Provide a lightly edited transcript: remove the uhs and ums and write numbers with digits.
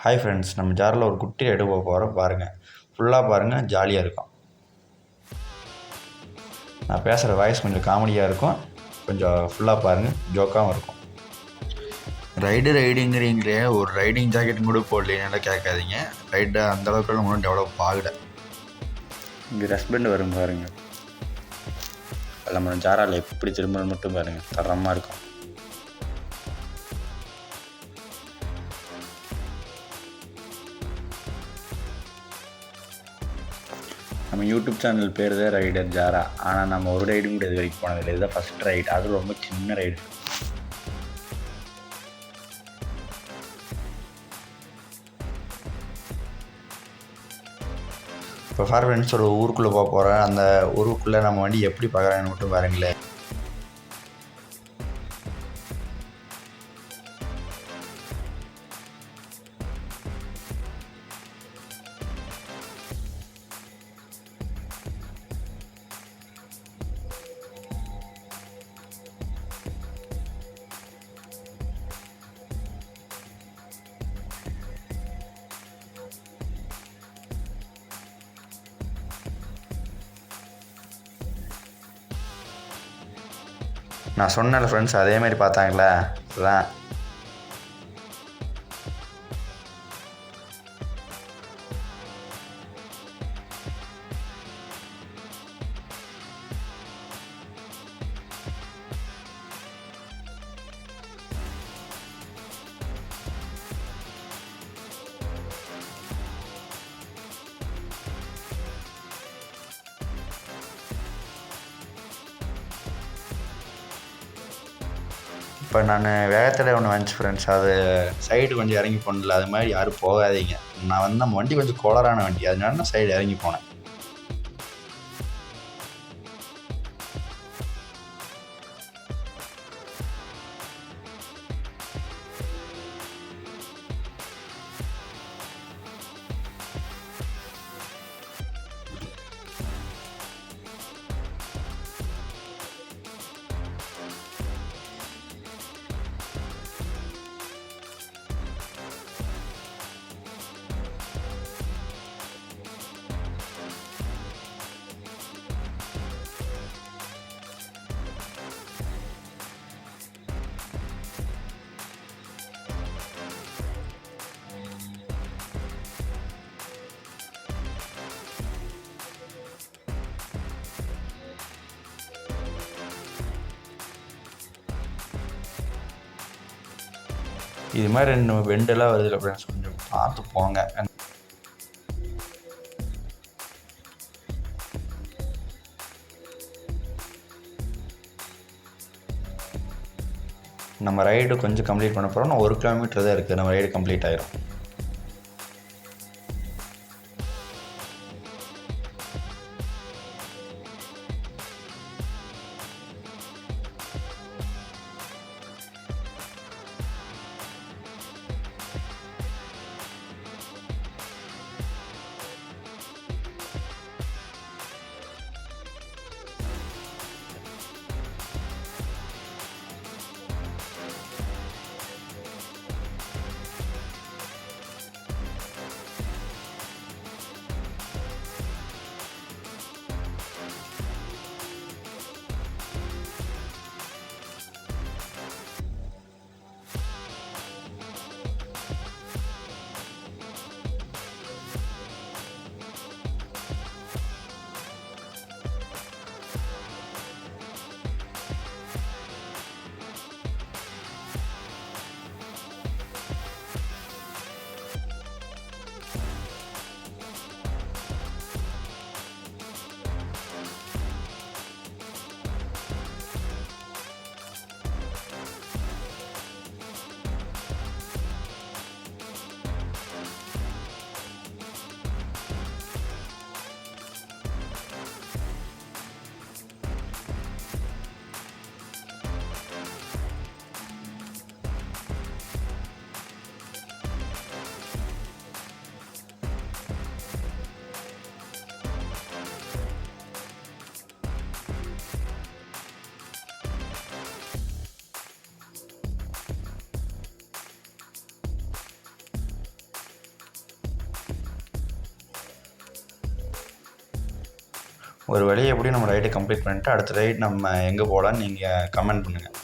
Hi friends, நம்ம ஜாரில் ஒரு குட்டி ரைடு போக போகிறோம். பாருங்கள், ஃபுல்லாக பாருங்கள், ஜாலியாக இருக்கும். நான் பேசுகிற வாய்ஸ் கொஞ்சம் காமெடியாக இருக்கும், கொஞ்சம் ஃபுல்லாக பாருங்கள், ஜோக்காகவும் இருக்கும். ரைடுங்கிறீங்களே, ஒரு ரைடிங் ஜாக்கெட் கூட போடலன்னு கேட்காதீங்க. ரைடு அந்தளவுக்கு ஒன்றும் டெவலப் ஆகலை. இங்கே ஹஸ்பண்ட் வரும் பாருங்கள். நம்ம ஜாராவில் எப்படி திரும்பணும் மட்டும் பாருங்கள், தரமாக இருக்கும். நம்ம யூடியூப் சேனல் பேர் தான் ரைடர் ஜாரா. ஆனால் நம்ம ஒரு ரைடும் கூட இது வரைக்கும் போனதில்லை. இதுதான் ஃபஸ்ட் ரைடு, அது ரொம்ப சின்ன ரைடு. இப்போ ஃப்ரெண்ட்ஸ் ஒரு ஊருக்குள்ளே போக போகிறேன். அந்த ஊருக்குள்ளே நம்ம வண்டி எப்படி பார்க்குறாங்கன்னு மட்டும் பாருங்களேன். நான் சொன்னேன் ஃப்ரெண்ட்ஸ், அதேமாதிரி பார்த்தாங்களா? அதான் இப்போ நான் வேகத்தில் ஒன்று வந்துச்சு ஃப்ரெண்ட்ஸ். அது சைடு கொஞ்சம் இறங்கி போனதில்ல, அது மாதிரி யாரும் போகாதீங்க. நான் வந்து நம்ம வண்டி கொஞ்சம் கோளரான வண்டி, அதனால நான் சைடு இறங்கி போனேன். இது மாதிரி ரெண்டு வெண்டெல்லாம் வருது ஃப்ரெண்ட்ஸ், கொஞ்சம் பார்த்து போங்க. நம்ம ரைடு கொஞ்சம் கம்ப்ளீட் பண்ண போகிறோம். 1 கிலோமீட்டர் தான் இருக்குது, நம்ம ரைடு கம்ப்ளீட் ஆகிரும். ஒரு வழியை எப்படியும் நம்ம ரைடை கம்ப்ளீட் பண்ணிவிட்டு அடுத்த ரைட் நம்ம எங்கே போகலான்னு நீங்கள் கமெண்ட் பண்ணுங்கள்.